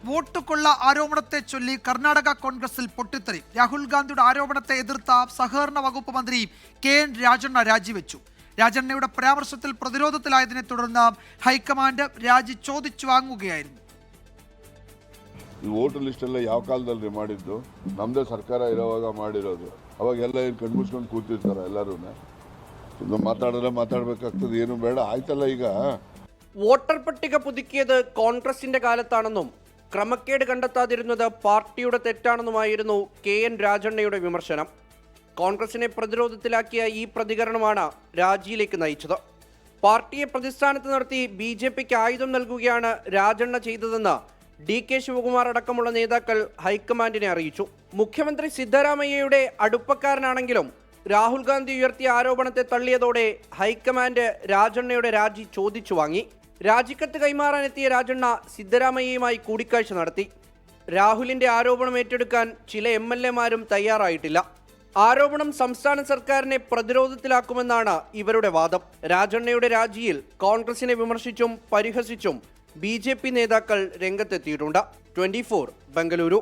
Vote കൊള്ള ആരോപണത്തെ ചൊല്ലി കർണാടക കോൺഗ്രസിൽ പൊട്ടിത്തെറി. രാഹുൽ ഗാന്ധിയുടെ ആരോപണത്തെ എതിർത്ത സഹകരണ വകുപ്പ് മന്ത്രി കെ.എൻ. രാജണ്ണ രാജിവെച്ചു. രാജണ്ണയുടെ പരാമർശത്തിൽ പ്രതിരോധത്തിലായതിനെ തുടർന്ന് ಹೈಕಮಾಂಡ್ രാജി ചോദിച്ചു ವಾಂಗುಗೆಯಾയിരുന്നു. ಈ ವೋಟರ್ ಲಿಸ್ಟ್ ಎಲ್ಲ ಯಾವ ಕಾಲದಲ್ಲಿ ಮಾಡಿದ್ದು? ನಮ್ಮದೇ ಸರ್ಕಾರ ಇರುವಾಗ ಮಾಡಿರೋದು. ಅವಾಗೆಲ್ಲ ಏನು ಕಣ್ಮುಚ್ಕೊಂಡು ಕೂತಿರ್ತಾರೆ ಎಲ್ಲರೂ. ಮಾತಾಡಬೇಕಾಗ್ತದೆ, ಏನು ಬೇಡ ಆಯ್ತಲ್ಲ. ಈಗ വോട്ടർ പട്ടിക പുതുക്കിയത് കോൺഗ്രസിന്റെ കാലത്താണെന്നും ക്രമക്കേട് കണ്ടെത്താതിരുന്നത് പാർട്ടിയുടെ തെറ്റാണെന്നുമായിരുന്നു കെ.എൻ. രാജണ്ണയുടെ വിമർശനം. കോൺഗ്രസിനെ പ്രതിരോധത്തിലാക്കിയ ഈ പ്രതികരണമാണ് രാജിയിലേക്ക് നയിച്ചത്. പാർട്ടിയെ പ്രതിസ്ഥാനത്ത് നിർത്തി ബി.ജെ.പിക്ക് ആയുധം നൽകുകയാണ് രാജണ്ണ ചെയ്തതെന്ന് ഡി.കെ. ശിവകുമാർ അടക്കമുള്ള നേതാക്കൾ ഹൈക്കമാൻഡിനെ അറിയിച്ചു. മുഖ്യമന്ത്രി സിദ്ധരാമയ്യയുടെ അടുപ്പക്കാരനാണെങ്കിലും രാഹുൽ ഗാന്ധി ഉയർത്തിയ ആരോപണത്തെ തള്ളിയതോടെ ഹൈക്കമാൻഡ് രാജണ്ണയുടെ രാജി ചോദിച്ചു വാങ്ങി. രാജിക്കത്ത് കൈമാറാനെത്തിയ രാജണ്ണ സിദ്ധരാമയ്യയുമായി കൂടിക്കാഴ്ച നടത്തി. രാഹുലിന്റെ ആരോപണം ഏറ്റെടുക്കാൻ ചില എം.എൽ.എമാരും തയ്യാറായിട്ടില്ല. ആരോപണം സംസ്ഥാന സർക്കാരിനെ പ്രതിരോധത്തിലാക്കുമെന്നാണ് ഇവരുടെ വാദം. രാജണ്ണയുടെ രാജിയിൽ കോൺഗ്രസിനെ വിമർശിച്ചും പരിഹസിച്ചും ബി.ജെ.പി. നേതാക്കൾ രംഗത്തെത്തിയിട്ടുണ്ട്. 24 ബംഗളൂരു.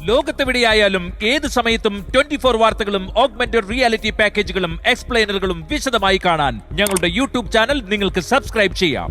ലോകത്തെവിടെയായാലും ഏത് സമയത്തും 24 വാർത്തകളും ഓഗ്മെന്റഡ് റിയാലിറ്റി പാക്കേജുകളും എക്സ്പ്ലെയിനറുകളും വിശദമായി കാണാൻ ഞങ്ങളുടെ യൂട്യൂബ് ചാനൽ നിങ്ങൾക്ക് സബ്സ്ക്രൈബ് ചെയ്യാം.